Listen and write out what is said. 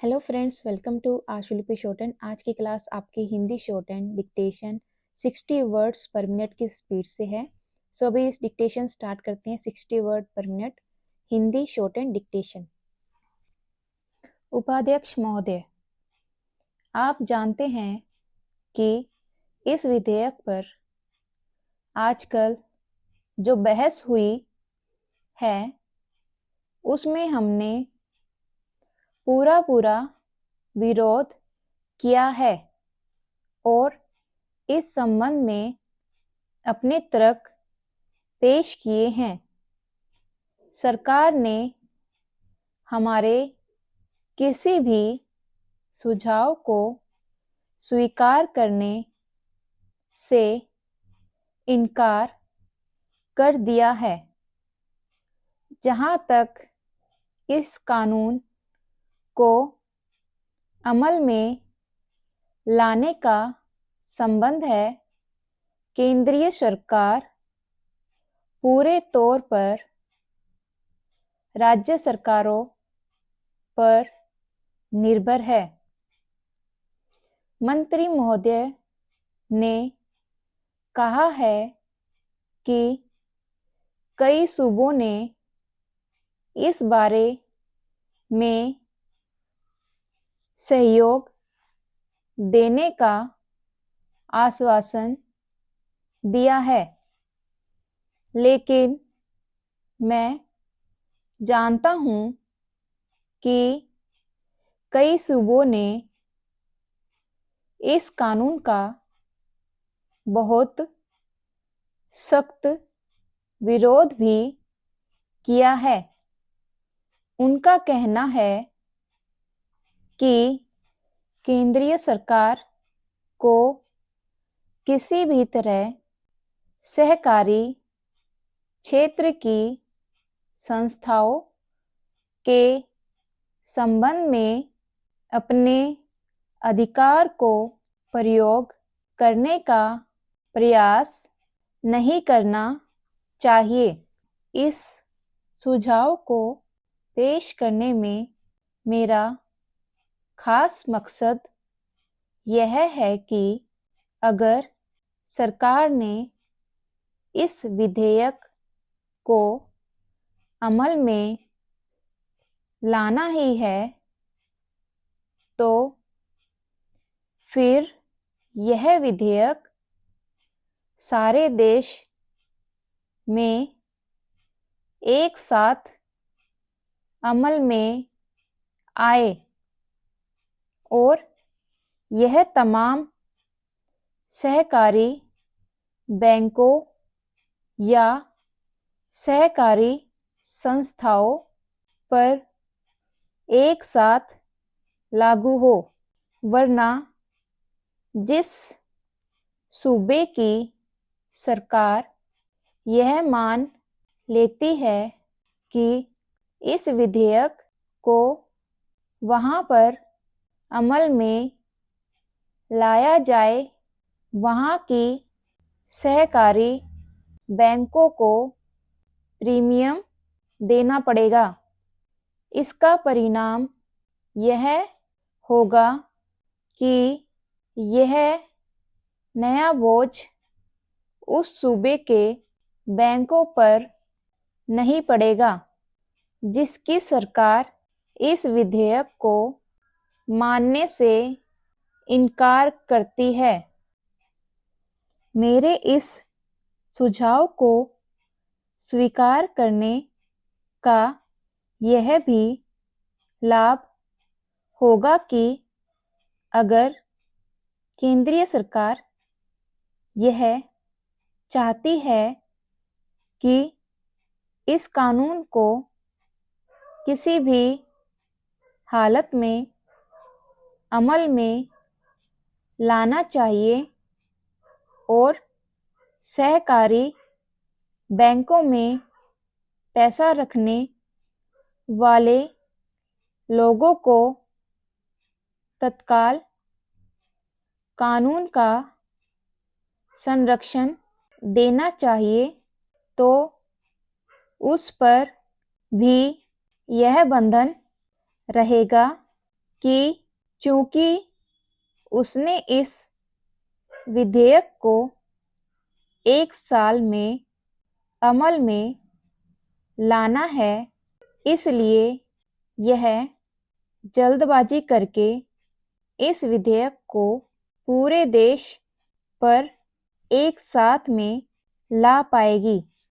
Hello friends, welcome to आशुलिपि short. आज की क्लास आपकी Hindi short and dictation 60 words per minute की स्पीड से है। अभी इस डिक्टेशन स्टार्ट करते हैं। 60 वर्ड पर minute Hindi short and dictation. उपाध्यक्ष महोदय, आप जानते हैं कि इस विधेयक पर आजकल जो बहस हुई है उसमें हमने पूरा विरोध किया है और इस संबंध में अपने तर्क पेश किए हैं। सरकार ने हमारे किसी भी सुझाव को स्वीकार करने से इनकार कर दिया है। जहां तक इस कानून को अमल में लाने का संबंध है, केंद्रीय सरकार पूरे तौर पर राज्य सरकारों पर निर्भर है। मंत्री महोदय ने कहा है कि कई सूबों ने इस बारे में सहयोग देने का आश्वासन दिया है, लेकिन मैं जानता हूं कि कई सूबों ने इस कानून का बहुत सख्त विरोध भी किया है। उनका कहना है कि केंद्रीय सरकार को किसी भी तरह सहकारी क्षेत्र की संस्थाओं के संबंध में अपने अधिकार को प्रयोग करने का प्रयास नहीं करना चाहिए। इस सुझाव को पेश करने में मेरा खास मकसद यह है कि अगर सरकार ने इस विधेयक को अमल में लाना ही है तो फिर यह विधेयक सारे देश में एक साथ अमल में आए और यह तमाम सहकारी बैंकों या सहकारी संस्थाओं पर एक साथ लागू हो। वरना जिस सूबे की सरकार यह मान लेती है कि इस विधेयक को वहां पर अमल में लाया जाए, वहां की सहकारी बैंकों को प्रीमियम देना पड़ेगा। इसका परिणाम यह होगा कि यह नया बोझ उस सूबे के बैंकों पर नहीं पड़ेगा जिसकी सरकार इस विधेयक को मानने से इनकार करती है। मेरे इस सुझाव को स्वीकार करने का यह भी लाभ होगा कि अगर केंद्रीय सरकार यह चाहती है कि इस कानून को किसी भी हालत में अमल में लाना चाहिए और सहकारी बैंकों में पैसा रखने वाले लोगों को तत्काल कानून का संरक्षण देना चाहिए, तो उस पर भी यह बंधन रहेगा कि चूंकि उसने इस विधेयक को 1 साल में अमल में लाना है, इसलिए यह जल्दबाजी करके इस विधेयक को पूरे देश पर एक साथ में ला पाएगी।